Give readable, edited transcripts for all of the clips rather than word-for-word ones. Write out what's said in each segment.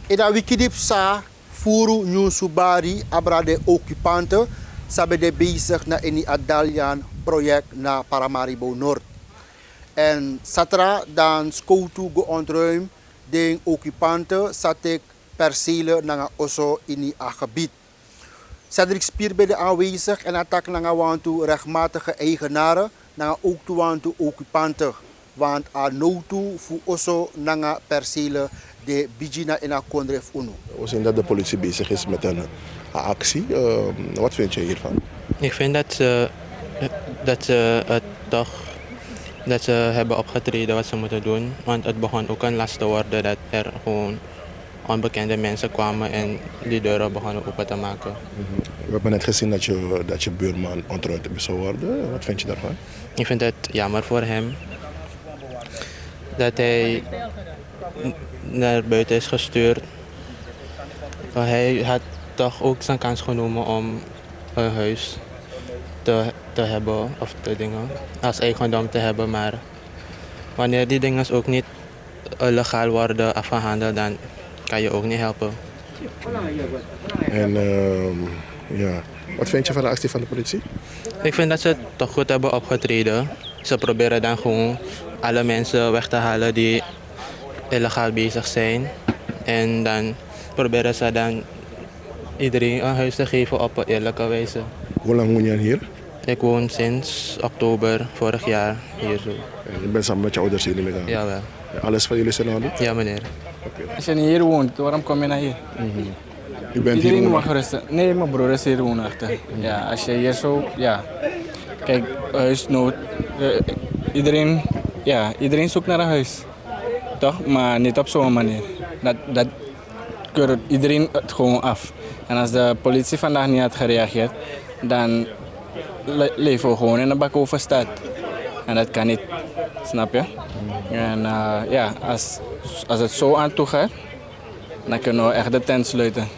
En dat wikidip sa furu nu subari abra de occupanten sabe de bezig na ini Adalian project na Paramaribo Noord. En satra dan skoutu geontruim de occupanten satek percelen na oso ini a gebied. Cedric Spier bij de aanwezig en attack na wantu rechtmatige eigenaren na ook toe wantu occupanten. Want a notu fu oso na percelen de Bijina in Akondref Uno. We zien dat de politie bezig is met een actie. Wat vind je hiervan? Ik vind dat ze hebben opgetreden wat ze moeten doen. Want het begon ook een last te worden dat er gewoon onbekende mensen kwamen en die deuren begonnen open te maken. We hebben net gezien dat je buurman ontruimd zou worden. Wat vind je daarvan? Ik vind het jammer voor hem dat hij naar buiten is gestuurd. Hij had toch ook zijn kans genomen om een huis te hebben of te dingen als eigendom te hebben, maar wanneer die dingen ook niet legaal worden afgehandeld, dan kan je ook niet helpen. En wat vind je van de actie van de politie? Ik vind dat ze toch goed hebben opgetreden. Ze proberen dan gewoon alle mensen weg te halen die illegaal bezig zijn. En dan proberen ze dan iedereen een huis te geven op een eerlijke wijze. Hoe lang woon je hier? Ik woon sinds oktober vorig jaar hier zo. En je bent samen met je ouders hier meegaan? Jawel. Alles van jullie zijn in orde? Ja, meneer. Okay. Als je niet hier woont, waarom kom je naar hier? U bent Iedereen hier mag rusten. Nee, mijn broer is hier woonachtig. Ja, als je hier zo, ja. Kijk, huisnood. Iedereen zoekt naar een huis. Toch? Maar niet op zo'n manier. Dat keurt iedereen het gewoon af. En als de politie vandaag niet had gereageerd, dan leven we gewoon in een bak over staat. En dat kan niet. Snap je? En als het zo aan toe gaat, dan kunnen we echt de tent sluiten.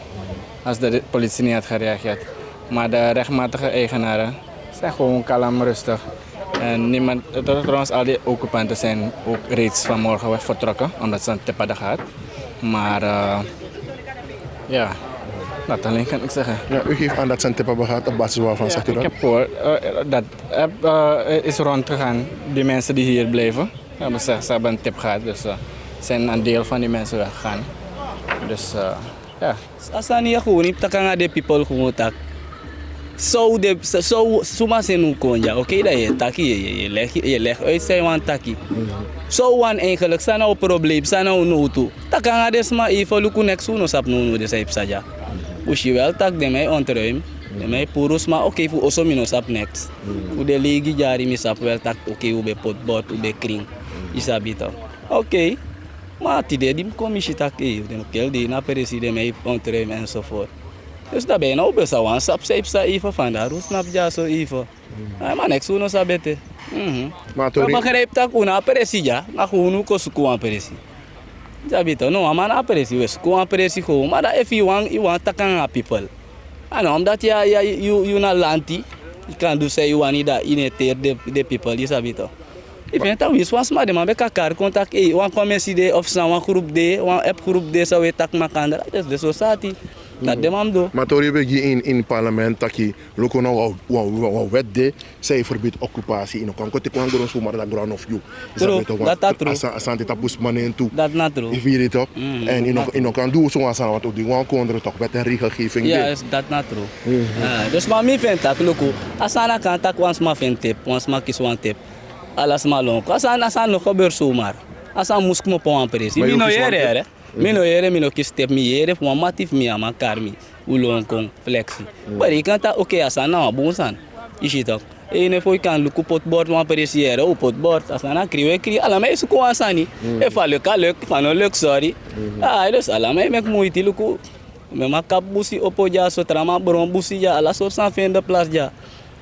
Als de politie niet had gereageerd. Maar de rechtmatige eigenaren zijn gewoon kalm, rustig. En niemand, trouwens, al die occupanten zijn ook reeds vanmorgen weg vertrokken, omdat ze aan het hadden gehad. Maar dat alleen kan ik zeggen. Ja, u geeft aan dat ze een tip hebben gehad, op basis waarvan zegt u dat? Ik heb gehoord, dat is rondgegaan, die mensen die hier bleven. Ze hebben een tip gehad, dus zijn een deel van die mensen weggegaan. Dus ja. Als dat niet gewoon niet, dan kan de people gewoon tak. Zo zomaar zijn hoe kon je, oké, dat je taki, je legt uit zijn want taki. Zo wan eigenlijk, zijn nou probleem, zijn nou no toe. Dan kan je dus maar even lukken niks doen, sap no de zijn saja. Als je wel tak de mij ontruim, de mij purus maar oké voor oso mino sap next. Voor de legi jari mi sap wel tak oké ube potbot ube kring, isabita. Oké. Maar die commissie tak de kel die na president mij ontruim enzovoort. Dus dat ben je nou best wel een sap even vandaar, hoe snap je zo even? Maar niks doen zo beter. Maar begrijp dat ook na president, maar gewoon ook als koan president. Ja, beter, no, maar na president, we koan president gewoon, maar dat if you want takken people. En omdat je na lanti, je kan dus zeggen you want dat initeer de people, je sabi toch? Ik vind dat we soms maar de man bij elkaar contact, wan commissie de of een groep de, wan app groep de, zou je tak maken, dat is de society. Dat de man doet. Maar toen je in het parlement dat je loko nou een wet de, zij verbiedt occupatie in elkaar. Kote kwam gewoon zomaar dat ground of you. Dat true. Als aan dit tapus mannen toe. Dat not true. Je viert het op. En in elkaar doen zo aan wat op die one konden toch wet en regelgeving. Ja, dat not true. Dus maar mij vindt dat loko. Als aan kan tak once maar vindt tip, once maar kies one tip. Alles maar long. Als aan nog gebeurt zomaar. Als aan moest me po aan presi. Mi no yere. Mi no kies tip mi yere voor een matif mi aan elkaar mi. Ulong kong flexi. Maar ik kan dat oké als aan nou boonsan. Is het toch? En voor je kan lukken potbord van presiëren op potbord. Als aan kriwe allemaal is gewoon sani. If lukt van lukt sorry. Dus allemaal mek moeite lukken. Met mijn kap busi opoja so trama bron busi ja alla soort van vinden plaats ja.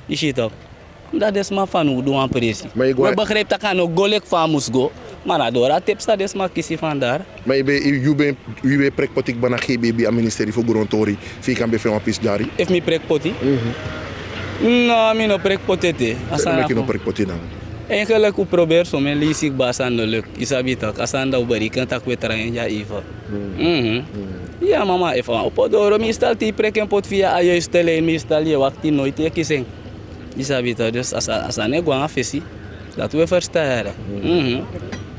Is het toch? Dat is maar van hoe doen aan presi. We begrijpen dat kan ook golek van moest go. Maar adora tips dat is maar kiezen vandaar. Maar je bent prekpotik bij GBB aan ministerie voor Grontori. Wie kan bij veel pis daar? If me prekpoti? Nou, ik no prekpoti. Waarom no prekpoti dan? Eigenlijk ik probeer zo mijn leasing baas aan de lukt. Isabi toch? Als aan de uberi kan tak weer trainen ja even. Ja, mama, even op door meestal die prikken pot via a juiste lijn, meestal je wacht die nooit te kiezen. Je sabi toch, dus als aan een gaan visie, dat we verstaan.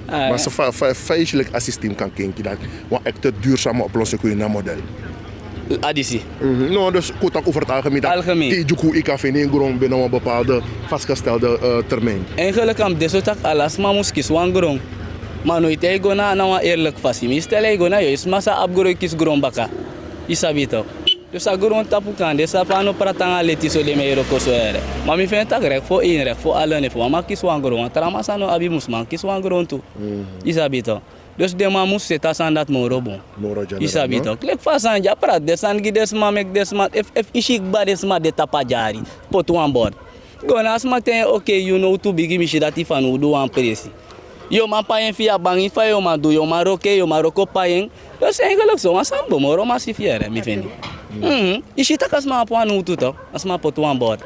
Maar ze feitelijk assistem kan kijken dat wat echt een duurzame oplossing kunnen naar model. Additie. Nou, dus goed ook over het algemeen. Algemeen. Die juku ik af in grond binnen een bepaalde vastgestelde termijn. Eigenlijk am deze tak alas maar moest kies wan grond. Maar nooit hij go na een eerlijk fasie. Meestal hij go na juist massa abgrond kies grond baka. Je sabi toch. Dus a grond tapu kan de sapano pratanga leti so de meiro koso ere. Maar mi vind tak rek voor één rek voor allen ne voor maar kies wan grond. Trama sa no abi musman kies wan grond tu. Je sabi toch. Dus de man moest zitten aan dat moro bon. Je sabi toch. Klik vast aan ja praat desan gi desma mek desma if ishik ba desma de tapajari pot wan board. Go na asma ten okay you know to bigi mishi dat ifan udu wan presi. Yo man payen via bangi fa yo man do yo man roke yo man roko payen. Dus eigenlijk zo asam bo moro masifiere mi vendi. Ishita kasma po anu tu to asma pot wan board.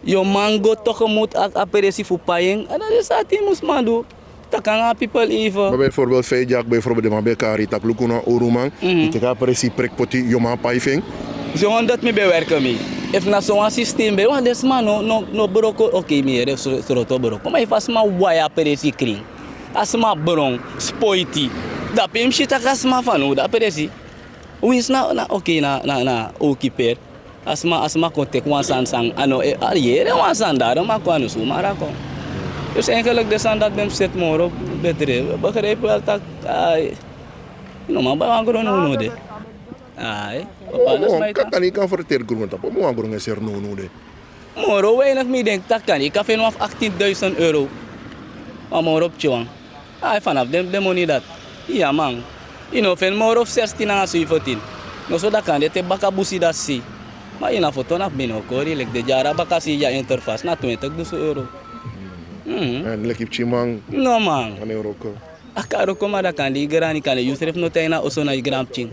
Yo mango toch moet a presi fu payen en dat is ati mus man do. Takanga people even. Bijvoorbeeld Fejak, bijvoorbeeld de Mabekari, tak lukuna Orumang, die ga presi prekpoti joma paiving. Zo dat me bewerken mee. If na zo'n systeem bij, want desma no broko, oké meer, so broko. Maar if asma waya presi kring, asma brong, spoiti, dat pem shit asma fanu, dat presi. Hoe is na oké na okiper. Asma kontek wan sang ano aliere wan sandaro maar kwanu so marako. Dus eigenlijk de standaard dem set moro betere. Begrijp wel dat no man ba ngoro no de. Ai, papa das mai ta. Kan ik kan voor het grond op, mo grond is er no de. Moro weinig me denk dat kan. Ik heb vanaf €18.000. Maar moro op tjong. Ai vanaf dem money dat. Ja man. You know fen moro 16 aan 17. No so dat kan de baka busi dat si. Maar ina foto na bino kori lek de jara baka si ja interface na €20.000. En lekip chimang. No man. Aan Euroko. Akaro koma da kan di grani kan Yusuf no taina oso na gram ching.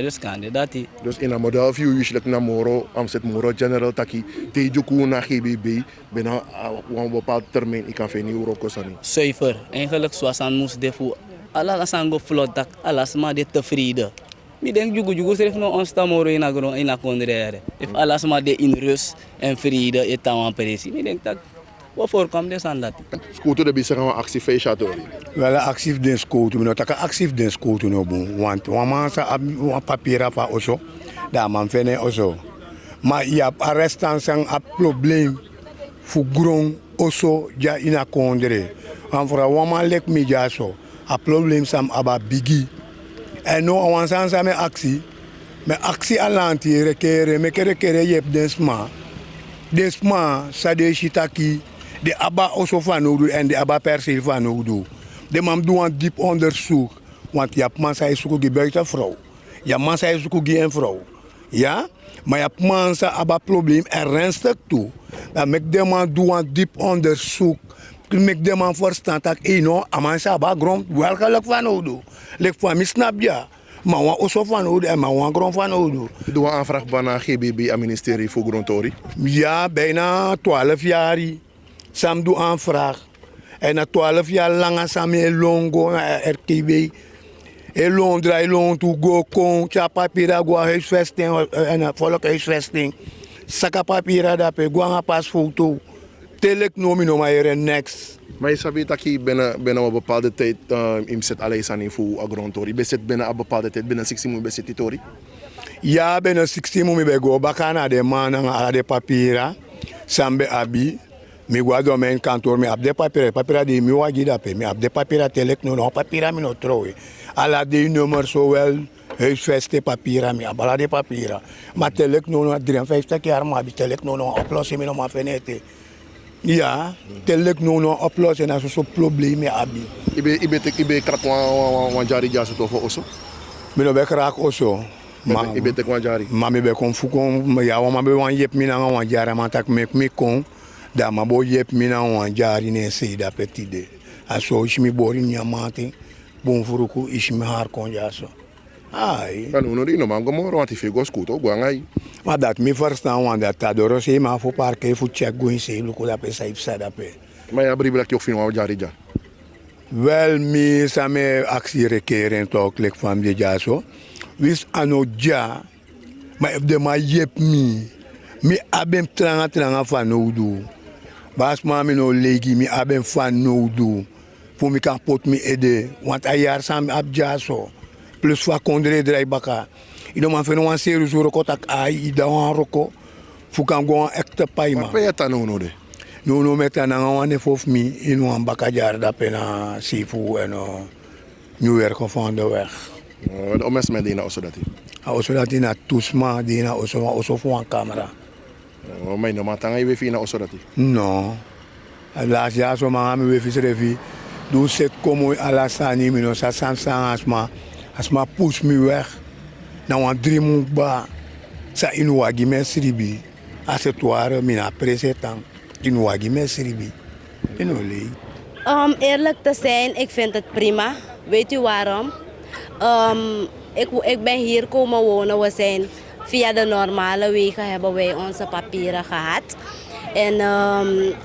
Dus kan de dati. Dus in een model view usually na moro, amset moro general taki te juku na GBB binnen een bepaald termijn ik kan vinden Euroko sani. Zuiver. Eigenlijk zoals aan moest defu. Alla sango vlot dak alles maar de tevreden. Mi denk jugu serif no ons tamoro ina kondrere. If alles maar de in rust en vrede etawan presi. Mi denk dat wat voorkomt is aan dat. Scooter de bisa gaan actie feestatori. Wel actief den scooter, maar dat actief den scooter no bon. Want man sa papiera pa oso, da man fene oso. Maar je hebt arrestan sang a probleem fu grong oso ja ina kondre. Want voor man lek mi ja so, a probleem sam aba bigi. En no awan san sa me actie alanti rekere, me kere yep desma sa de shitaki. De Abba also van Odu en de Abba perceel van Odu. De man doet een diep onderzoek. Want je hebt mensen die zoeken buitenvrouw. Je hebt mensen die zoeken een vrouw. Ja? Maar je hebt mensen die een probleem ernstig toe. Dan moet de man doen een diep onderzoek. Dan moet de man verstaan dat mensen hebben grond welke van Odu. Lek van mij snap je. Maar we also van Odu en maar we grond van Odu. Doe een aanvraag bij het GBB en ministerie voor grondtori? Ja, bijna 12 jaar. Sam doe aanvraag. En na 12 jaar lang sam je longo naar RTB. Elon draai loon toe go kon cha papiera go huisvesting en volkshuisvesting. Saka papiera dat pe go aan pasfoto. Telek nomi no maar next. Maar je sabi dat je binnen een bepaalde tijd inzet alles aan voor agrondori. Je zit binnen een bepaalde tijd, binnen 16 moet je zitten tori? Ja, binnen 16 moet je go bakana de man aan de papiera. Sambe abi. Mi guardo men kantoor, mi heb de papiera die mi wagi dape, mi heb de papiera telek no papiera mi no trouwe. Alla de nummer zowel huisvesten papiera mi heb alla de papiera. Maar telek no 53 jaar maar bi telek no oplossing mi no ma fenete. Ja, telek no oplossing na so probleem mi abi. Ibe krak wan jari jaso to fo oso. Mi no be krak oso. Ibe tek wan jari. Ma mi be kon fukon ya wa ma be wan yep mi na wan jari ma tak me kon. Da ma bo yep mina wan jari ne se da petide. Aso ishmi bori nyamate bon furuku ishmi har konjaso. Ai. Kan uno di no mango moro want if you go skuto go ngai. Maar dat mi verstaan want dat tadoro se ma fu parke fu check go in se luko da pe saip sa da pe. Maar ja bribla ki of fin wan jari ja. Wel, mi same actie rekeren toch, like van de jaso. Wis ano ja, maar if de ma yep mi abem tranga van no do. Bas mami no legi, mi abem van no do. Voor mi kan pot mi ede, want a jaar sam ab jaso. Plus va kondre drai baka. Ido man feno wan seru zo roko tak ai, ida wan roko. Fu kan go an ekte paima. Wat ben je dan nou de? No meta na wan fof mi in wan baka jar da pena sifu en New York van de weg. De mensen met die nou zo dat hij. Also dat in a tusma, die na also voor een camera. Maar normaal tanga je weer via zo dat hij. No. Laatst jaar zo maar aan mijn revi. Doe zet como alasani mino sa sansan asma push me weg. Na wan 3 maanden ba sa in wagi mesribi. Als het ware mina presentan in wagi mesribi. In olé. Om eerlijk te zijn, ik vind het prima. Weet u waarom? Ik ben hier komen wonen. We zijn via de normale wegen hebben wij onze papieren gehad. En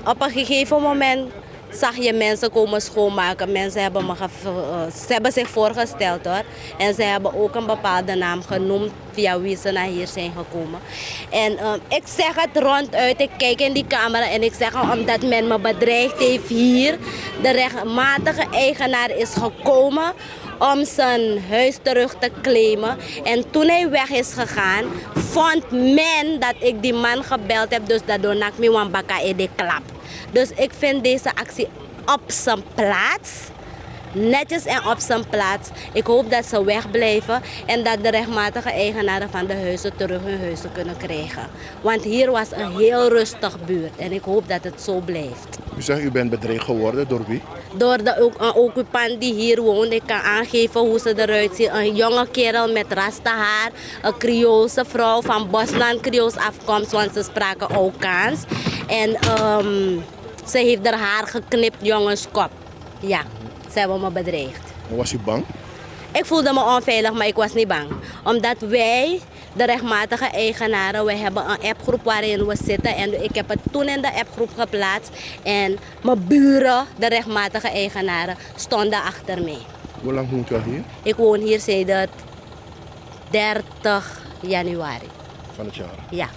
op een gegeven moment zag je mensen komen schoonmaken. Mensen hebben, ze hebben zich voorgesteld hoor. En ze hebben ook een bepaalde naam genoemd via wie ze naar hier zijn gekomen. En ik zeg het ronduit, ik kijk in die camera en ik zeg omdat men me bedreigd heeft hier. De rechtmatige eigenaar is gekomen om zijn huis terug te claimen. En toen hij weg is gegaan, vond men dat ik die man gebeld heb. Dus dat doe ik me wan baka in de klap. Dus ik vind deze actie op zijn plaats. Netjes en op zijn plaats. Ik hoop dat ze wegblijven en dat de rechtmatige eigenaren van de huizen terug hun huizen kunnen krijgen. Want hier was een heel rustig buurt en ik hoop dat het zo blijft. U zegt u bent bedreigd geworden door wie? Door de occupant die hier woont. Ik kan aangeven hoe ze eruit zien. Een jonge kerel met rastahaar. Een Creoolse vrouw van Bosland Creools afkomst, want ze spraken Aukaans. En ze heeft haar haar geknipt, jongenskop. Ja, ze hebben me bedreigd. Was u bang? Ik voelde me onveilig, maar ik was niet bang. Omdat wij, de rechtmatige eigenaren, wij hebben een appgroep waarin we zitten. En ik heb het toen in de appgroep geplaatst. En mijn buren, de rechtmatige eigenaren, stonden achter mij. Hoe lang woont u al hier? Ik woon hier sinds 30 januari. Van het jaar? Ja.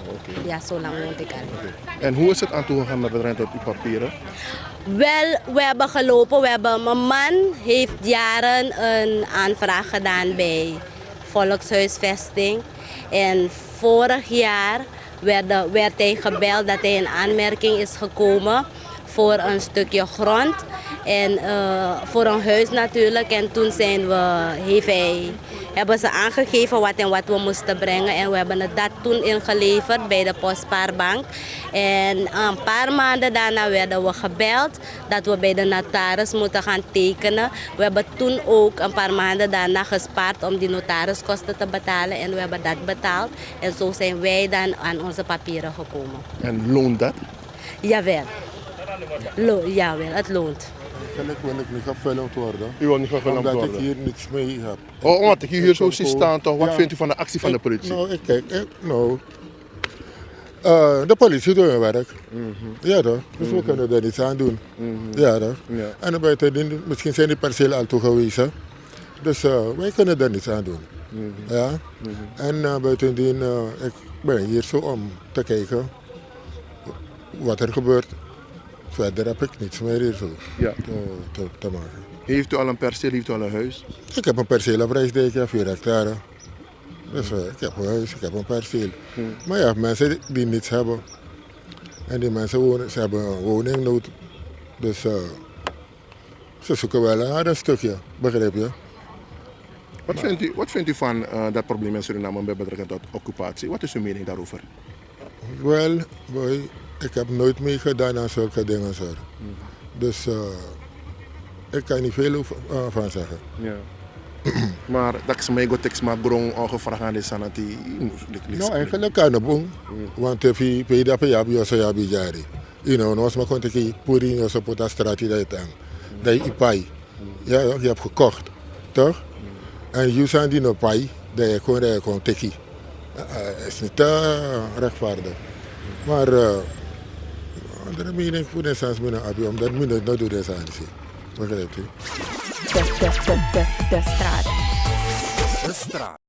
Oké. Ja, zo lang woon ik al. En hoe is het aan toegegaan met betrekking tot uw papieren? Wel, we hebben gelopen. Mijn man heeft jaren een aanvraag gedaan bij Volkshuisvesting. En vorig jaar werd hij gebeld dat hij in aanmerking is gekomen voor een stukje grond. En voor een huis natuurlijk. En toen hebben ze aangegeven wat en wat we moesten brengen. En we hebben het dat toen ingeleverd bij de Postspaarbank. En een paar maanden daarna werden we gebeld dat we bij de notaris moeten gaan tekenen. We hebben toen ook een paar maanden daarna gespaard om die notariskosten te betalen. En we hebben dat betaald. En zo zijn wij dan aan onze papieren gekomen. En loont dat? Jawel. Jawel, het loont. Eigenlijk wil ik niet gefilmd worden. U wil niet gefilmd omdat worden? ik hier niks mee heb. Oh, omdat ik hier zo zie staan toch. Wat Ja. vindt u van de actie van de politie? De politie doet hun werk. Ja toch? Dus we kunnen er niets aan doen. Ja toch? Ja. En buitendien, misschien zijn die percelen al toegewezen. Dus wij kunnen er niets aan doen. Ja? En buitendien, ik ben hier zo om te kijken wat er gebeurt. Verder heb ik niets meer hier zo Ja. te maken. Heeft u al een perceel, heeft u al een huis? Ik heb een perceel op Rijsdijk, 4 hectare. Dus ik heb een huis, ik heb een perceel. Maar ja, mensen die niets hebben. En die mensen ze hebben een woningnood. Dus ze zoeken wel een stukje, begrijp je? Wat vindt u van dat probleem in Suriname met betrekking tot occupatie? Wat is uw mening daarover? Wel, boy, ik heb nooit meegedaan aan zulke dingen, sir. Dus ik kan niet veel van zeggen. Ja. Maar dat is mij goed maar grong ongevraagd aan de sanati. Nou, eigenlijk kan het ook. Want if je pay dat je hebt jari. You know, als maar komt ik puri in je pota straat dat je pai. Ja, je hebt gekocht, toch? En je zijn die nog pai, dat je gewoon teki. Is niet rechtvaardig. Maar andere mening voor de sans binnen abi omdat minder nou doet deze aan. Begrijpt u? De straat.